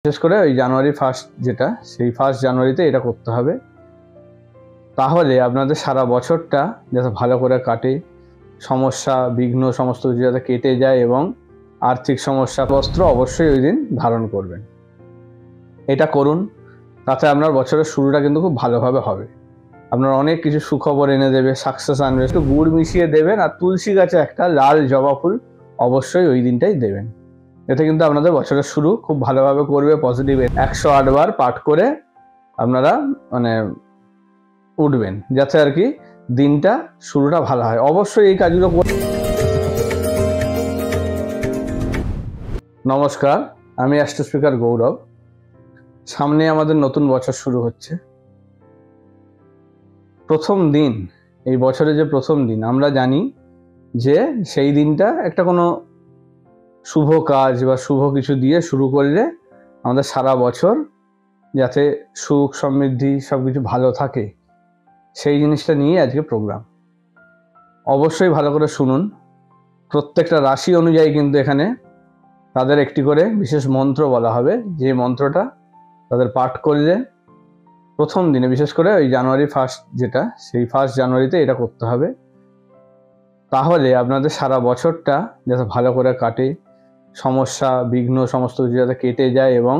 বিশেষ করে ওই জানুয়ারি ফার্স্ট যেটা, সেই ফার্স্ট জানুয়ারিতে এটা করতে হবে। তাহলে আপনাদের সারা বছরটা যাতে ভালো করে কাটে, সমস্যা বিঘ্ন সমস্ত কিছু যাতে কেটে যায় এবং আর্থিক সমস্যা বস্ত্র অবশ্যই ওই দিন ধারণ করবেন। এটা করুন, তাতে আপনার বছরের শুরুটা কিন্তু খুব ভালোভাবে হবে। আপনার অনেক কিছু সুখবর এনে দেবে, সাকসেস আনবে। একটু গুড় মিশিয়ে দেবেন, আর তুলসী গাছে একটা লাল জবা ফুল অবশ্যই ওই দিনটাই দেবেন। এতে কিন্তু আপনাদের বছরের শুরু খুব ভালোভাবে করবে। পজিটিভ 108 বার পাঠ করে আপনারা উঠবেন, যাতে আর কি দিনটা শুরুটা ভালো হয়। অবশ্যই এই কাজগুলো নমস্কার, আমি অ্যাস্ট্রো স্পিকার গৌরব। সামনে আমাদের নতুন বছর শুরু হচ্ছে। প্রথম দিন, এই বছরে যে প্রথম দিন, আমরা জানি যে সেই দিনটা একটা কোনো শুভ কাজ বা শুভ কিছু দিয়ে শুরু করলে আমাদের সারা বছর যাতে সুখ সমৃদ্ধি সব কিছু ভালো থাকে, সেই জিনিসটা নিয়ে আজকে প্রোগ্রাম। অবশ্যই ভালো করে শুনুন। প্রত্যেকটা রাশি অনুযায়ী কিন্তু এখানে তাদের একটি করে বিশেষ মন্ত্র বলা হবে, যে মন্ত্রটা তাদের পাঠ করলে প্রথম দিনে, বিশেষ করে ওই জানুয়ারি ফার্স্ট যেটা, সেই ফার্স্ট জানুয়ারিতে এটা করতে হবে। তাহলে আপনাদের সারা বছরটা যাতে ভালো করে কাটে, সমস্যা বিঘ্ন সমস্ত কিছু যাতে কেটে যায় এবং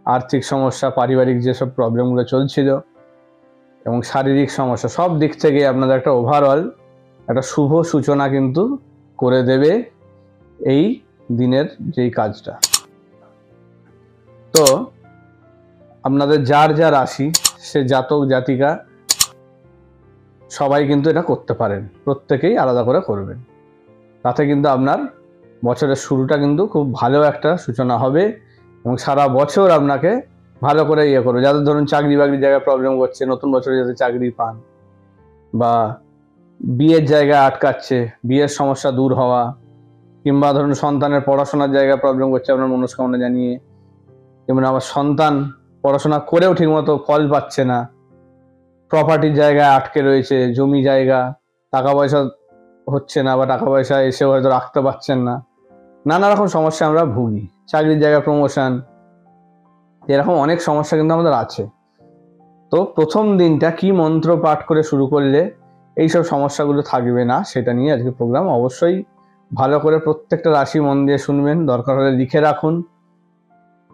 আর্থিক সমস্যা, পারিবারিক যেসব প্রবলেমগুলো চলছিল এবং শারীরিক সমস্যা, সব দিক থেকে আপনাদের একটা ওভারঅল একটা শুভ সূচনা কিন্তু করে দেবে এই দিনের যেই কাজটা। তো আপনাদের যার যা রাশি, সে জাতক জাতিকা সবাই কিন্তু এটা করতে পারেন, প্রত্যেকেই আলাদা করে করবেন। তাতে কিন্তু আপনার বছরের শুরুটা কিন্তু খুব ভালো একটা সূচনা হবে এবং সারা বছর আপনাকে ভালো করে করবে। যাদের ধরুন চাকরি বাকরির জায়গায় প্রবলেম করছে, নতুন বছরে যাতে চাকরি পান, বা বিয়ের জায়গায় আটকাচ্ছে, বিয়ের সমস্যা দূর হওয়া, কিংবা ধরুন সন্তানের পড়াশোনার জায়গায় প্রবলেম করছে আপনার মনস্কামনা জানিয়ে, যেমন আমার সন্তান পড়াশোনা করেও ঠিকমতো ফল পাচ্ছে না, প্রপার্টির জায়গায় আটকে রয়েছে, জমি জায়গা, টাকা পয়সা হচ্ছে না, বা টাকা পয়সা এসেও হয়তো রাখতে পারছেন না, নানা রকম সমস্যা আমরা ভুগি। চাকরির জায়গায় প্রমোশন, এরকম অনেক সমস্যা কিন্তু আমাদের আছে। তো প্রথম দিনটা কি মন্ত্র পাঠ করে শুরু করলে এইসব সমস্যাগুলো থাকবে না, সেটা নিয়ে আজকে প্রোগ্রাম। অবশ্যই ভালো করে প্রত্যেকটা রাশি মন দিয়ে শুনবেন, দরকার হলে লিখে রাখুন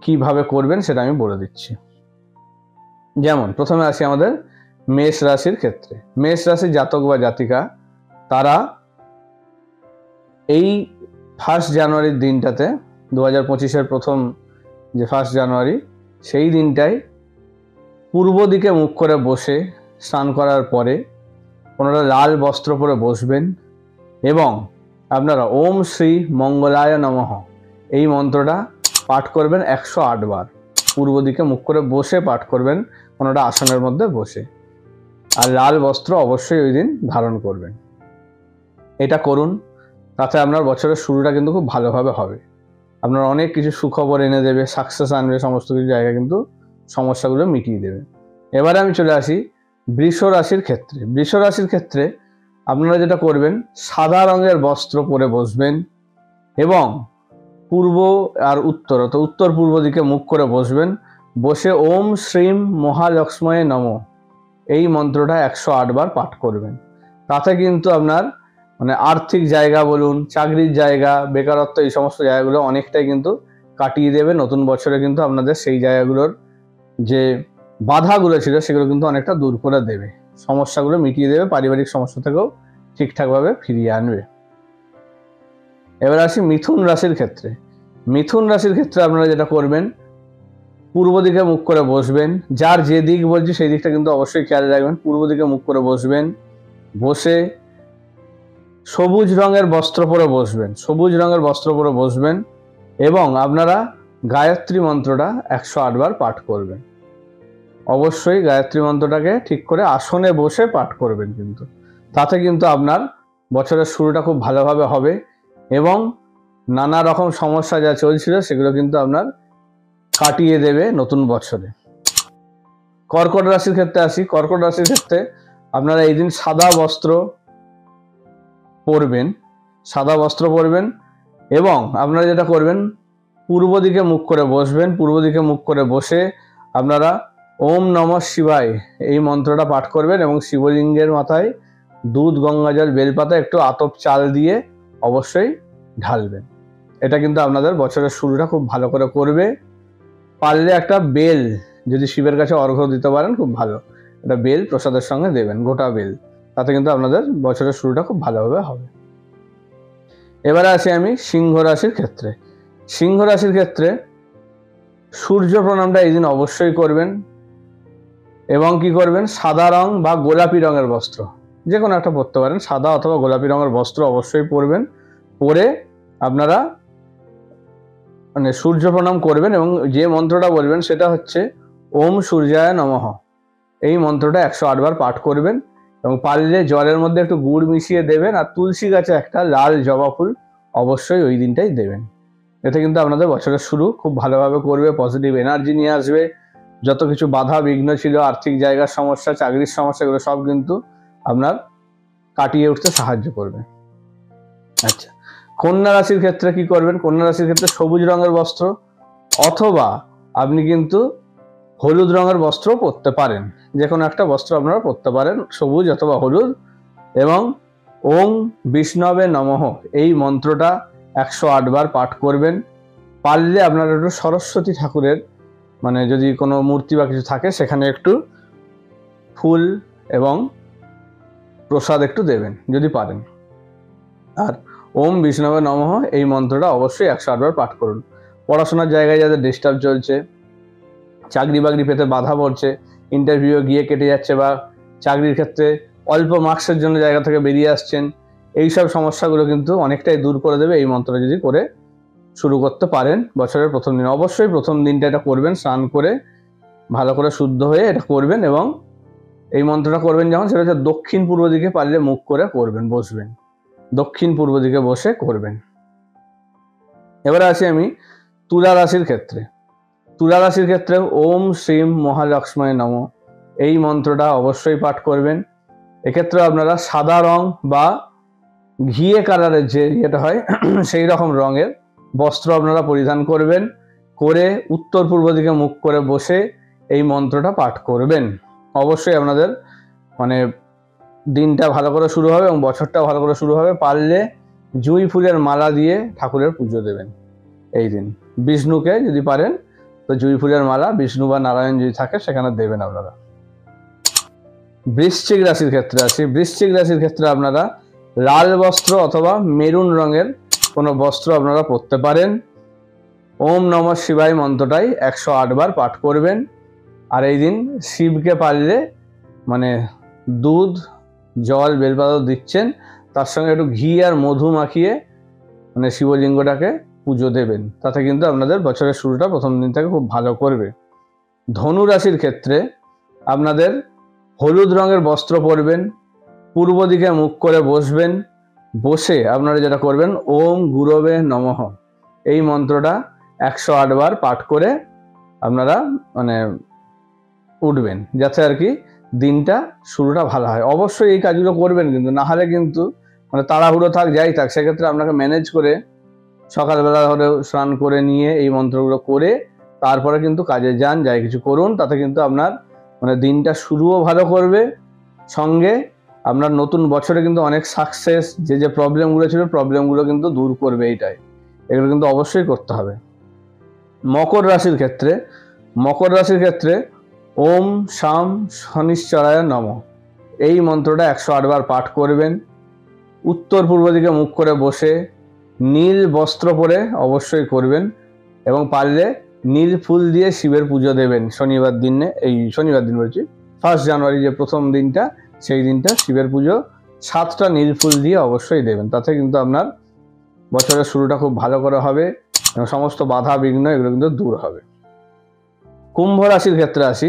কিভাবে করবেন, সেটা আমি বলে দিচ্ছি। যেমন প্রথমে আসি আমাদের মেষ রাশির ক্ষেত্রে। মেষ রাশির জাতক বা জাতিকা, তারা এই ফার্স্ট জানুয়ারির দিনটাতে, 2025-এর প্রথম যে ফার্স্ট জানুয়ারি, সেই দিনটায় পূর্ব দিকে মুখ করে বসে স্নান করার পরে ওনারা লাল বস্ত্র পরে বসবেন এবং আপনারা ওম শ্রী মঙ্গলায় নমঃ এই মন্ত্রটা পাঠ করবেন 108 বার। পূর্ব দিকে মুখ করে বসে পাঠ করবেন, ওনারা আসনের মধ্যে বসে, আর লাল বস্ত্র অবশ্যই ওই দিন ধারণ করবেন। এটা করুন, তাতে আপনার বছরের শুরুটা কিন্তু খুব ভালোভাবে হবে। আপনার অনেক কিছু সুখবর এনে দেবে, সাকসেস আনবে, সমস্ত কিছু জায়গায় কিন্তু সমস্যাগুলো মিটিয়ে দেবে। এবারে আমি চলে আসি বৃষ রাশির ক্ষেত্রে। বৃষ রাশির ক্ষেত্রে আপনারা যেটা করবেন, সাদা রঙের বস্ত্র পরে বসবেন এবং পূর্ব আর উত্তর, তো উত্তর পূর্ব দিকে মুখ করে বসবেন। বসে ওম শ্রীম মহালক্ষ্ময়ে নমঃ এই মন্ত্রটা 108 বার পাঠ করবেন। তাতে কিন্তু আপনার আর্থিক জায়গা বলুন, চাকরির জায়গা, বেকারত্ব, এই সমস্ত জায়গাগুলো অনেকটাই কিন্তু কাটিয়ে দেবে। নতুন বছরে কিন্তু আপনাদের সেই জায়গাগুলোর যে বাধাগুলো ছিল সেগুলো কিন্তু অনেকটা দূর করে দেবে, সমস্যাগুলো মিটিয়ে দেবে, পারিবারিক সমস্যা থেকেও ঠিকঠাকভাবে ফিরিয়ে আনবে। এবার আসি মিথুন রাশির ক্ষেত্রে। মিথুন রাশির ক্ষেত্রে আপনারা যেটা করবেন, পূর্ব দিকে মুখ করে বসবেন। যার যে দিক বলছি সেই দিকটা কিন্তু অবশ্যই খেয়াল রাখবেন। পূর্ব দিকে মুখ করে বসবেন, বসে সবুজ রঙের বস্ত্র পরে বসবেন, সবুজ রঙের বস্ত্র পরে বসবেন এবং আপনারা গায়ত্রী মন্ত্রটা 108 বার পাঠ করবেন। অবশ্যই গায়ত্রী মন্ত্রটাকে ঠিক করে আসনে বসে পাঠ করবেন, কিন্তু তাতে কিন্তু আপনার বছরের শুরুটা খুব ভালোভাবে হবে এবং নানা রকম সমস্যা যা চলছিল সেগুলো কিন্তু আপনার কাটিয়ে দেবে নতুন বছরে। কর্কট রাশির ক্ষেত্রে আসি। কর্কট রাশির ক্ষেত্রে আপনারা এই দিন সাদা বস্ত্র পরবেন, সাদা বস্ত্র পরবেন এবং আপনারা যেটা করবেন, পূর্ব দিকে মুখ করে বসবেন। পূর্ব দিকে মুখ করে বসে আপনারা ওম নমঃ শিবায় এই মন্ত্রটা পাঠ করবেন এবং শিবলিঙ্গের মাথায় দুধ, গঙ্গাজল, বেলপাতা, একটু আতপ চাল দিয়ে অবশ্যই ঢালবেন। এটা কিন্তু আপনাদের বছরের শুরুটা খুব ভালো করে করবে। পারলে একটা বেল যদি শিবের কাছে অর্ঘ্য দিতে পারেন খুব ভালো, একটা বেল প্রসাদের সঙ্গে দেবেন, গোটা বেল, তাতে কিন্তু আপনাদের বছরের শুরুটা খুব ভালোভাবে হবে। এবারে আসি আমি সিংহ রাশির ক্ষেত্রে। সিংহ রাশির ক্ষেত্রে সূর্য প্রণামটা এই দিন অবশ্যই করবেন এবং কি করবেন, সাদা রং বা গোলাপি রঙের বস্ত্র যে কোনো একটা পরতে পারেন, সাদা অথবা গোলাপি রঙের বস্ত্র অবশ্যই পরবেন। পরে আপনারা মানে সূর্য প্রণাম করবেন এবং যে মন্ত্রটা বলবেন সেটা হচ্ছে ওম সূর্যায় নমঃ। এই মন্ত্রটা 108 বার পাঠ করবেন এবং পারলে জলের মধ্যে একটু গুড় মিশিয়ে দেবেন আর তুলসী গাছে একটা লাল জবা ফুল অবশ্যই ওই দিনটাই দেবেন। এতে কিন্তু আপনাদের বছরের শুরু খুব ভালোভাবে করবে, পজিটিভ এনার্জি নিয়ে আসবে। যত কিছু বাধা বিঘ্ন ছিল, আর্থিক জায়গার সমস্যা, চাকরির সমস্যা, এগুলো সব কিন্তু আপনার কাটিয়ে উঠতে সাহায্য করবে। আচ্ছা, কন্যা রাশির ক্ষেত্রে কি করবেন? কন্যা রাশির ক্ষেত্রে সবুজ রঙের বস্ত্র অথবা আপনি কিন্তু হলুদ রঙের বস্ত্র পরতে পারেন, যে কোনো একটা বস্ত্র আপনারা পরতে পারেন, সবুজ অথবা হলুদ। এবং ওম বিষ্ণবে নমঃ এই মন্ত্রটা 108 বার পাঠ করবেন। পারলে আপনারা একটু সরস্বতী ঠাকুরের মানে যদি কোনো মূর্তি বা কিছু থাকে সেখানে একটু ফুল এবং প্রসাদ একটু দেবেন যদি পারেন। আর ওম বিষ্ণবে নমঃ এই মন্ত্রটা অবশ্যই 108 বার পাঠ করুন। পড়াশোনার জায়গায় যাদের ডিস্টার্ব চলছে, চাকরি বাকরি পেতে বাধা পড়ছে, ইন্টারভিউ গিয়ে কেটে যাচ্ছে বা চাকরির ক্ষেত্রে অল্প মার্কসের জন্য জায়গা থেকে বেরিয়ে আসছেন, এই সব সমস্যাগুলো কিন্তু অনেকটাই দূর করে দেবে এই মন্ত্রটা যদি করে শুরু করতে পারেন বছরের প্রথম দিন। অবশ্যই প্রথম দিনটা এটা করবেন, স্নান করে ভালো করে শুদ্ধ হয়ে এটা করবেন এবং এই মন্ত্রটা করবেন যখন, সেটা হচ্ছে দক্ষিণ পূর্ব দিকে পারলে মুখ করে করবেন, বসবেন, দক্ষিণ পূর্ব দিকে বসে করবেন। এবারে আসি আমি তুলা রাশির ক্ষেত্রে। তুলা রাশির ক্ষেত্রে ওম শ্রীম মহালক্ষ্মী নমঃ এই মন্ত্রটা অবশ্যই পাঠ করবেন। এক্ষেত্রে আপনারা সাদা রং বা ঘিয়ে কালারের যে ইয়েটা হয় সেই রকম রঙের বস্ত্র আপনারা পরিধান করবেন, করে উত্তর পূর্ব দিকে মুখ করে বসে এই মন্ত্রটা পাঠ করবেন। অবশ্যই আপনাদের মানে দিনটা ভালো করে শুরু হবে এবং বছরটা ভালো করে শুরু হবে। পারলে জুঁই ফুলের মালা দিয়ে ঠাকুরের পুজো দেবেন এই দিন। বিষ্ণুকে যদি পারেন তো জুঁই ফুলের মালা, বিষ্ণু বা নারায়ণ যদি থাকে সেখানে দেবেন আপনারা। বৃশ্চিক রাশির ক্ষেত্রে আসি। বৃশ্চিক রাশির ক্ষেত্রে আপনারা লাল বস্ত্র অথবা মেরুন রঙের কোনো বস্ত্র আপনারা পরতে পারেন। ওম নমঃ শিবায় মন্ত্রটাই 108 বার পাঠ করবেন। আর এই দিন শিবকে পারলে মানে দুধ, জল, বেলপাতা দিচ্ছেন, তার সঙ্গে একটু ঘি আর মধু মাখিয়ে মানে শিবলিঙ্গটাকে পুজো দেবেন। তাতে কিন্তু আপনাদের বছরের শুরুটা প্রথম দিন থেকে খুব ভালো করবে। ধনু রাশির ক্ষেত্রে আপনাদের হলুদ রঙের বস্ত্র পরবেন, পূর্ব দিকে মুখ করে বসবেন, বসে আপনারা যেটা করবেন ওম গুরবে নমঃ এই মন্ত্রটা 108 বার পাঠ করে আপনারা মানে উঠবেন, যাতে আর কি দিনটা শুরুটা ভালো হয়। অবশ্যই এই কাজগুলো করবেন, কিন্তু না হলে কিন্তু মানে তাড়াহুড়ো থাক যাই থাক, সেক্ষেত্রে আপনাকে ম্যানেজ করে সকালবেলা হলেও স্নান করে নিয়ে এই মন্ত্রগুলো করে তারপরে কিন্তু কাজে যান, যাই কিছু করুন, তাতে কিন্তু আপনার মানে দিনটা শুরুও ভালো করবে, সঙ্গে আপনার নতুন বছরে কিন্তু অনেক সাকসেস, যে প্রবলেমগুলো ছিল প্রবলেমগুলো কিন্তু দূর করবে। এইটাই, এগুলো কিন্তু অবশ্যই করতে হবে। মকর রাশির ক্ষেত্রে, মকর রাশির ক্ষেত্রে ওম শাম শনিশ্চরায় নমঃ এই মন্ত্রটা 108 বার পাঠ করবেন। উত্তর পূর্ব দিকে মুখ করে বসে নীল বস্ত্র পরে অবশ্যই করবেন এবং পারলে নীল ফুল দিয়ে শিবের পুজো দেবেন শনিবার দিনে। এই শনিবার দিন বলছি 1 জানুয়ারি যে প্রথম দিনটা, সেই দিনটা শিবের পুজো 7টা নীল ফুল দিয়ে অবশ্যই দেবেন। তাতে কিন্তু আপনার বছরের শুরুটা খুব ভালো করে হবে এবং সমস্ত বাধা বিঘ্ন এগুলো কিন্তু দূর হবে। কুম্ভ রাশির ক্ষেত্রে আসি।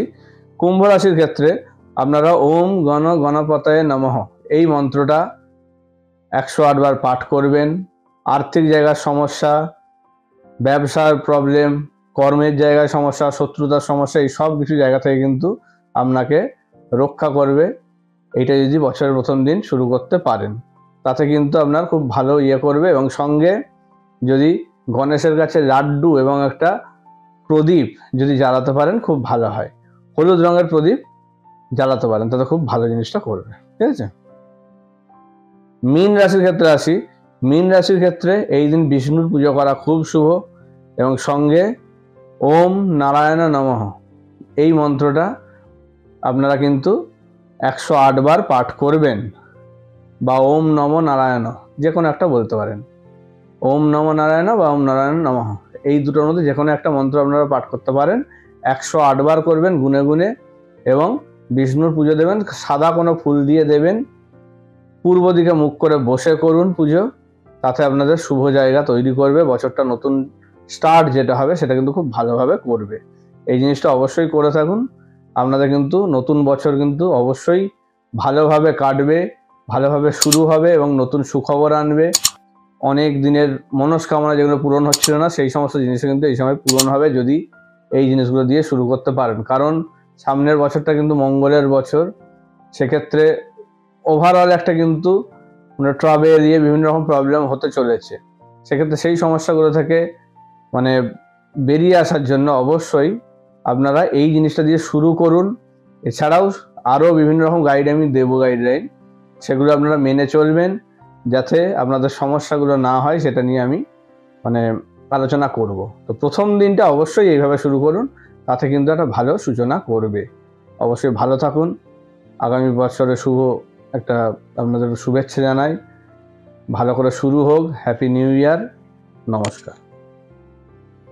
কুম্ভ রাশির ক্ষেত্রে আপনারা ওম গণপতায় নমঃ এই মন্ত্রটা 108 বার পাঠ করবেন। আর্থিক জায়গার সমস্যা, ব্যবসার প্রবলেম, কর্মের জায়গায় সমস্যা, শত্রুতার সমস্যা, এই সব কিছু জায়গা থেকে কিন্তু আপনাকে রক্ষা করবে। এইটা যদি বছরের প্রথম দিন শুরু করতে পারেন, তাতে কিন্তু আপনার খুব ভালো করবে। এবং সঙ্গে যদি গণেশের কাছে লাড্ডু এবং একটা প্রদীপ যদি জ্বালাতে পারেন খুব ভালো হয়। হলুদ রঙের প্রদীপ জ্বালাতে পারেন, তাতে খুব ভালো জিনিসটা করবে। ঠিক আছে, মীন রাশির ক্ষেত্রে আসি। মীন রাশির ক্ষেত্রে এই দিন বিষ্ণুর পুজো করা খুব শুভ, এবং সঙ্গে ওম নারায়ণ নমঃ এই মন্ত্রটা আপনারা কিন্তু 108 বার পাঠ করবেন, বা ওম নম নারায়ণ যে কোনো একটা বলতে পারেন। ওম নম নারায়ণ বা ওম নারায়ণ নমঃ এই দুটোর মধ্যে যে কোনো একটা মন্ত্র আপনারা পাঠ করতে পারেন। 108 বার করবেন গুনে গুনে, এবং বিষ্ণুর পুজো দেবেন। সাদা কোনো ফুল দিয়ে দেবেন। পূর্ব দিকে মুখ করে বসে করুন পুজো, তাতে আপনাদের শুভ জায়গা তৈরি করবে। বছরটা নতুন স্টার্ট যেটা হবে সেটা কিন্তু খুব ভালোভাবে করবে। এই জিনিসটা অবশ্যই করে থাকুন। আপনাদের কিন্তু নতুন বছর কিন্তু অবশ্যই ভালোভাবে কাটবে, ভালোভাবে শুরু হবে এবং নতুন সুখবর আনবে। অনেক দিনের মনস্কামনা যেগুলো পূরণ হচ্ছিল না, সেই সমস্ত জিনিস কিন্তু এই সময় পূরণ হবে যদি এই জিনিসগুলো দিয়ে শুরু করতে পারেন। কারণ সামনের বছরটা কিন্তু মঙ্গলের বছর, সেক্ষেত্রে ওভারঅল একটা কিন্তু ট্রাভেল দিয়ে বিভিন্ন রকম প্রবলেম হতে চলেছে। সেক্ষেত্রে সেই সমস্যাগুলো থেকে মানে বেরিয়ে আসার জন্য অবশ্যই আপনারা এই জিনিসটা দিয়ে শুরু করুন। এছাড়াও আরও বিভিন্ন রকম গাইড আমি দেবো, গাইডলাইন, সেগুলো আপনারা মেনে চলবেন যাতে আপনাদের সমস্যাগুলো না হয়, সেটা নিয়ে আমি আলোচনা করব। তো প্রথম দিনটা অবশ্যই এইভাবে শুরু করুন, তাতে কিন্তু একটা ভালো সূচনা করবে। অবশ্যই ভালো থাকুন। আগামী বছরে শুভ একটা আপনাদের শুভেচ্ছা জানাই। ভালো করে শুরু হোক। Happy new year. নমস্কার।